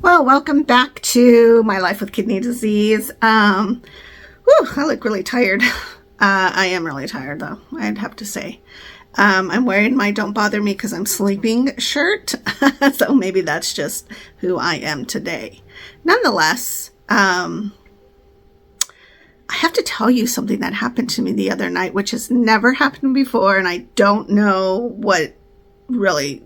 Well, welcome back to my life with kidney disease. I look really tired. I am really tired, though, I'd have to say. I'm wearing my Don't Bother Me Because I'm Sleeping shirt, so maybe that's just who I am today. Nonetheless, I have to tell you something that happened to me the other night, which has never happened before, and I don't know what really,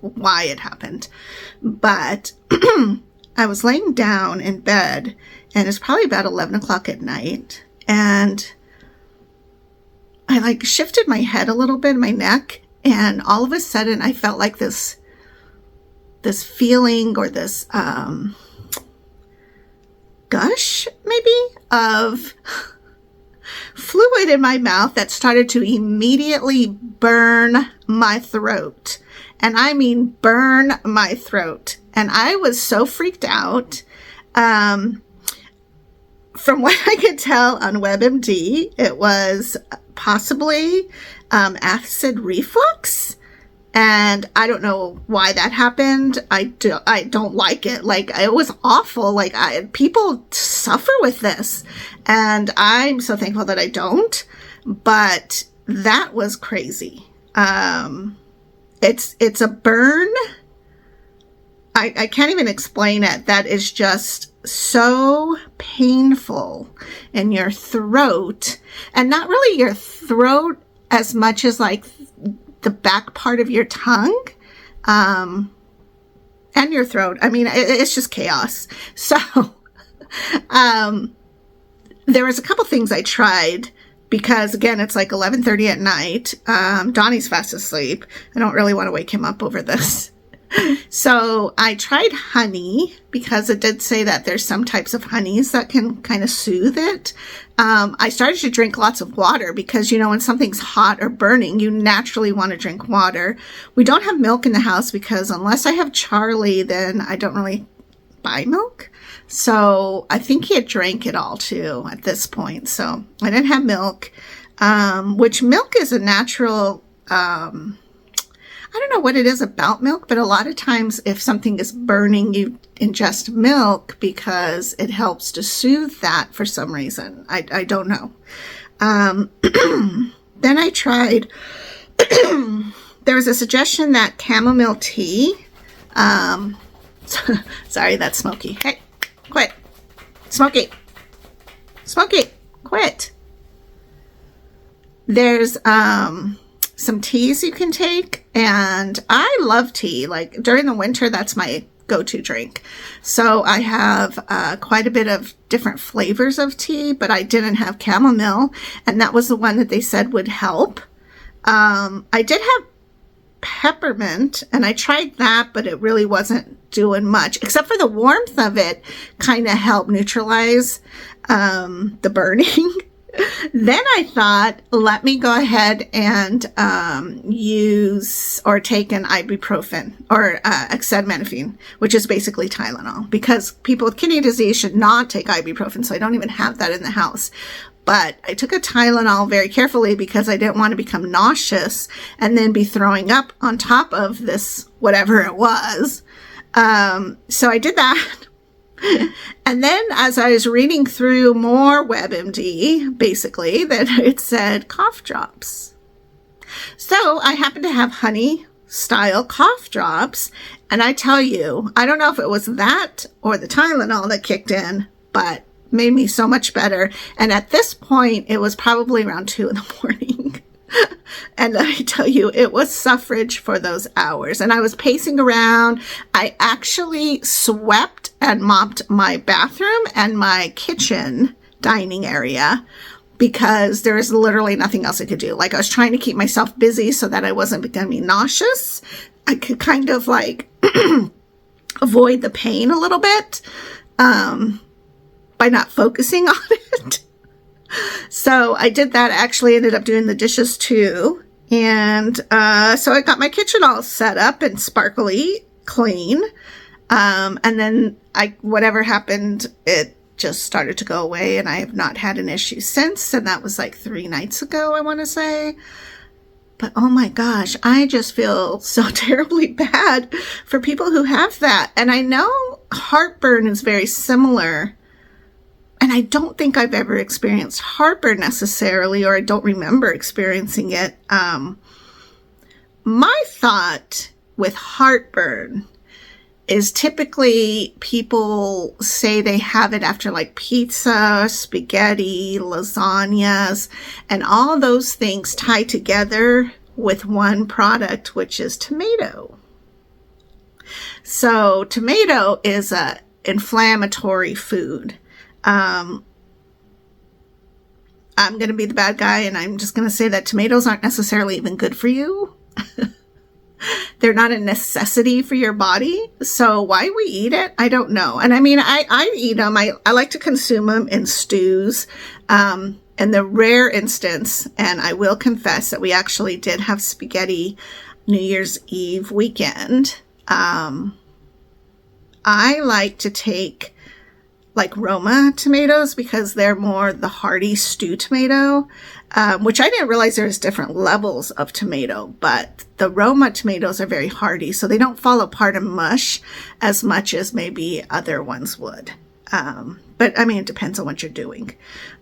why it happened. But I was laying down in bed, and it's probably about 11 o'clock at night, and I shifted my head a little bit, my neck, and all of a sudden I felt like this feeling or this gush maybe of fluid in my mouth that started to immediately burn my throat. And I mean burn my throat. And I was so freaked out. From what I could tell on WebMD, it was possibly acid reflux. And I don't know why that happened. I don't like it. It was awful. People suffer with this. And I'm so thankful that I don't. But that was crazy. It's a burn. I can't even explain it. That is just so painful in your throat. And not really your throat as much as the back part of your tongue, and your throat. I mean, it's just chaos. So, there was a couple things I tried because again, it's 11:30 at night. Donnie's fast asleep. I don't really want to wake him up over this. So I tried honey because it did say that there's some types of honeys that can kind of soothe it. I started to drink lots of water because, when something's hot or burning, you naturally want to drink water. We don't have milk in the house because unless I have Charlie, then I don't really buy milk. So I think he had drank it all too at this point. So I didn't have milk, which milk is a natural, I don't know what it is about milk, but a lot of times if something is burning, you ingest milk because it helps to soothe that for some reason. I don't know. Then I tried, there was a suggestion that chamomile tea, sorry, that's Smokey. Hey, quit. Smokey, quit. There's, some teas you can take, and I love tea. During the winter, that's my go-to drink. So I have quite a bit of different flavors of tea, but I didn't have chamomile, and that was the one that they said would help. I did have peppermint, and I tried that, but it really wasn't doing much, except for the warmth of it kind of helped neutralize the burning. Then I thought, let me go ahead and use or take an ibuprofen or acetaminophen, which is basically Tylenol, because people with kidney disease should not take ibuprofen, so I don't even have that in the house. But I took a Tylenol very carefully because I didn't want to become nauseous and then be throwing up on top of this, whatever it was. So I did that. And then as I was reading through more WebMD, basically, that it said cough drops. So I happened to have honey style cough drops. And I tell you, I don't know if it was that or the Tylenol that kicked in, but made me so much better. And at this point, it was probably around 2 a.m. And I tell you, it was suffrage for those hours. And I was pacing around. I actually swept and mopped my bathroom and my kitchen dining area because there is literally nothing else I could do. I was trying to keep myself busy so that I wasn't becoming nauseous. I could kind of avoid the pain a little bit by not focusing on it. So I did that. I actually ended up doing the dishes too. And so I got my kitchen all set up and sparkly clean. And then whatever happened, it just started to go away, and I have not had an issue since. And that was 3 nights ago, I want to say. But oh my gosh, I just feel so terribly bad for people who have that. And I know heartburn is very similar. And I don't think I've ever experienced heartburn necessarily, or I don't remember experiencing it. My thought with heartburn is typically people say they have it after like pizza, spaghetti, lasagnas, and all those things tie together with one product, which is tomato. So tomato is a inflammatory food. I'm going to be the bad guy, and I'm just going to say that tomatoes aren't necessarily even good for you. They're not a necessity for your body. So why we eat it, I don't know. And I mean, I eat them. I like to consume them in stews. In the rare instance, and I will confess that we actually did have spaghetti New Year's Eve weekend. I like to take like Roma tomatoes because they're more the hearty stew tomato, which I didn't realize there's different levels of tomato, but the Roma tomatoes are very hearty, so they don't fall apart and mush as much as maybe other ones would. But I mean, it depends on what you're doing.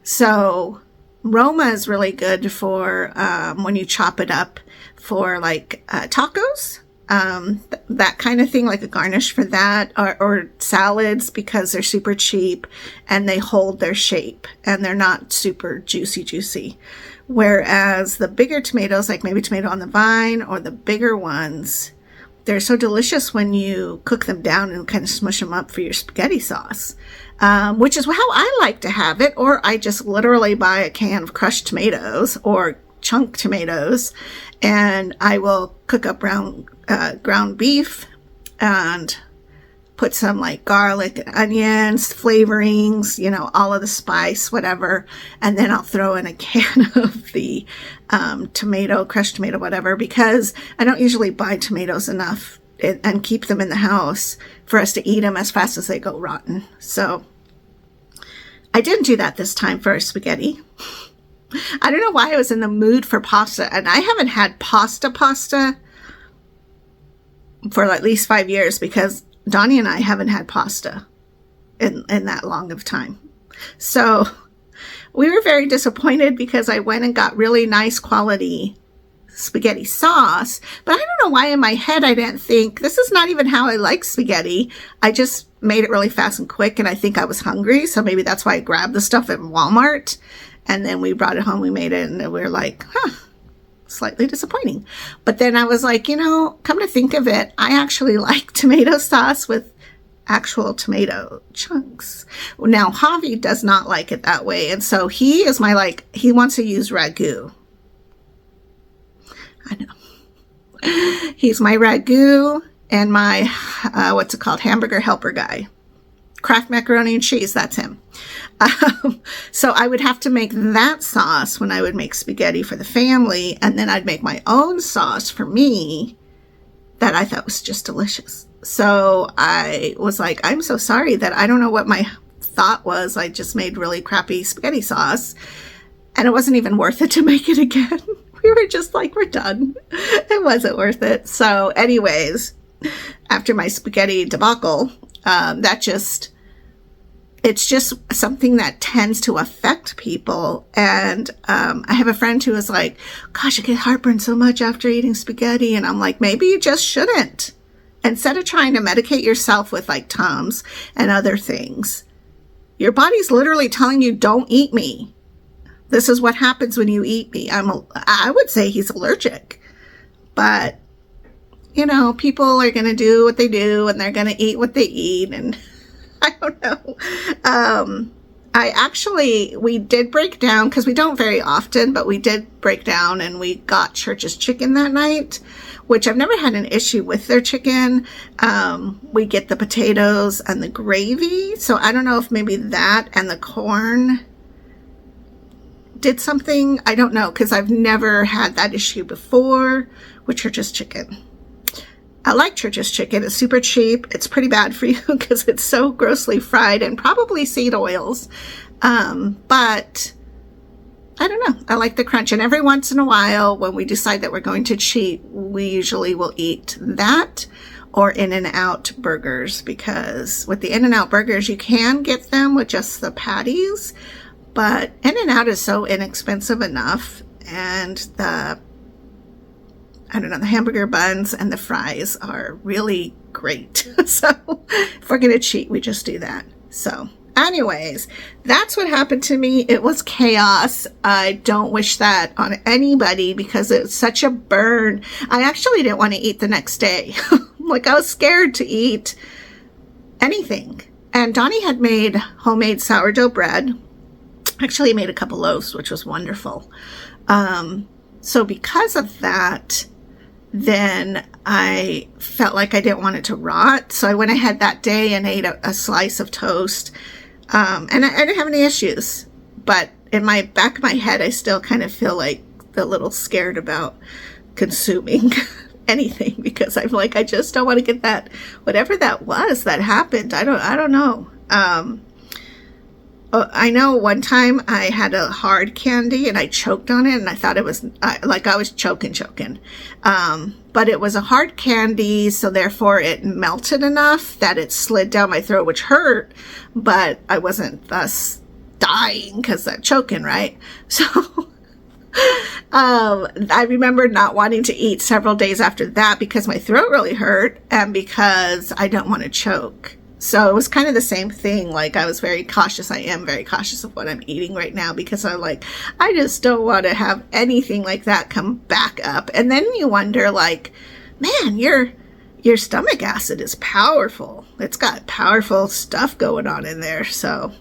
So Roma is really good for when you chop it up for like tacos. That kind of thing, like a garnish for that, or salads, because they're super cheap and they hold their shape and they're not super juicy. Whereas the bigger tomatoes, like maybe tomato on the vine or the bigger ones, they're so delicious when you cook them down and kind of smush them up for your spaghetti sauce, which is how I like to have it. Or I just literally buy a can of crushed tomatoes or chunk tomatoes, and I will cook up ground beef and put some like garlic and onions, flavorings, all of the spice, whatever. And then I'll throw in a can of the crushed tomato, whatever, because I don't usually buy tomatoes enough and keep them in the house for us to eat them as fast as they go rotten. So I didn't do that this time for spaghetti. I don't know why I was in the mood for pasta, and I haven't had pasta for at least 5 years, because Donnie and I haven't had pasta in that long of time. So we were very disappointed because I went and got really nice quality spaghetti sauce, but I don't know why in my head I didn't think, this is not even how I like spaghetti. I just made it really fast and quick, and I think I was hungry, so maybe that's why I grabbed the stuff at Walmart. And then we brought it home, we made it, and we were like, slightly disappointing. But then I was like, come to think of it, I actually like tomato sauce with actual tomato chunks. Now, Javi does not like it that way. And so he is he wants to use ragu. I know. He's my ragu and my, hamburger helper guy. Kraft macaroni and cheese, that's him. So I would have to make that sauce when I would make spaghetti for the family, and then I'd make my own sauce for me that I thought was just delicious. So I was like, I'm so sorry that I don't know what my thought was. I just made really crappy spaghetti sauce, and it wasn't even worth it to make it again. We were just like, we're done. It wasn't worth it. So anyways, after my spaghetti debacle, it's just something that tends to affect people. And I have a friend who is like, gosh, I get heartburn so much after eating spaghetti. And I'm like, maybe you just shouldn't. Instead of trying to medicate yourself with like Tums and other things, your body's literally telling you, don't eat me. This is what happens when you eat me. I would say he's allergic. But, people are going to do what they do, and they're going to eat what they eat. And I don't know. We did break down, because we don't very often, but we did break down, and we got Church's chicken that night, which I've never had an issue with their chicken. We get the potatoes and the gravy. So I don't know if maybe that and the corn did something. I don't know, because I've never had that issue before with Church's chicken. I like Church's chicken. It's super cheap. It's pretty bad for you because it's so grossly fried and probably seed oils. But I don't know. I like the crunch. And every once in a while, when we decide that we're going to cheat, we usually will eat that or In-N-Out burgers, because with the In-N-Out burgers, you can get them with just the patties, but In-N-Out is so inexpensive enough, and the hamburger buns and the fries are really great. So if we're gonna cheat, we just do that. So anyways, that's what happened to me. It was chaos. I don't wish that on anybody because it's such a burn. I actually didn't want to eat the next day. Like, I was scared to eat anything. And Donnie had made homemade sourdough bread. Actually, he made a couple loaves, which was wonderful. So because of that, then I felt like I didn't want it to rot. So I went ahead that day and ate a slice of toast. And I didn't have any issues. But in my back of my head, I still kind of feel like a little scared about consuming anything, because I'm like, I just don't want to get that, whatever that was that happened. I don't know. I know one time I had a hard candy and I choked on it, and I thought it was like I was choking. But it was a hard candy, so therefore it melted enough that it slid down my throat, which hurt, but I wasn't thus dying because I'm choking, right? So I remember not wanting to eat several days after that because my throat really hurt and because I don't want to choke. So it was kind of the same thing. Like, I was very cautious. I am very cautious of what I'm eating right now because I'm like, I just don't want to have anything like that come back up. And then you wonder, like, man, your stomach acid is powerful. It's got powerful stuff going on in there. So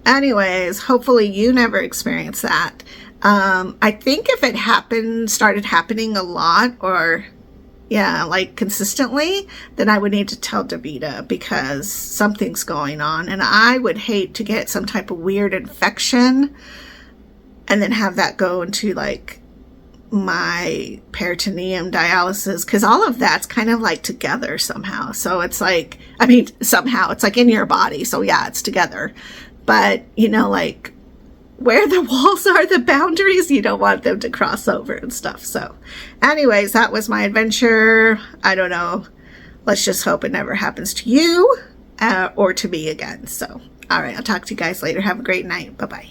anyways, hopefully you never experience that. I think if it started happening a lot, or like consistently, then I would need to tell Davida because something's going on, and I would hate to get some type of weird infection and then have that go into like my peritoneum dialysis, because all of that's kind of like together somehow. So it's like, somehow it's like in your body. So yeah, it's together. But like where the walls are, the boundaries, you don't want them to cross over and stuff. So anyways, that was my adventure. I don't know. Let's just hope it never happens to you or to me again. So, all right, I'll talk to you guys later. Have a great night. Bye-bye.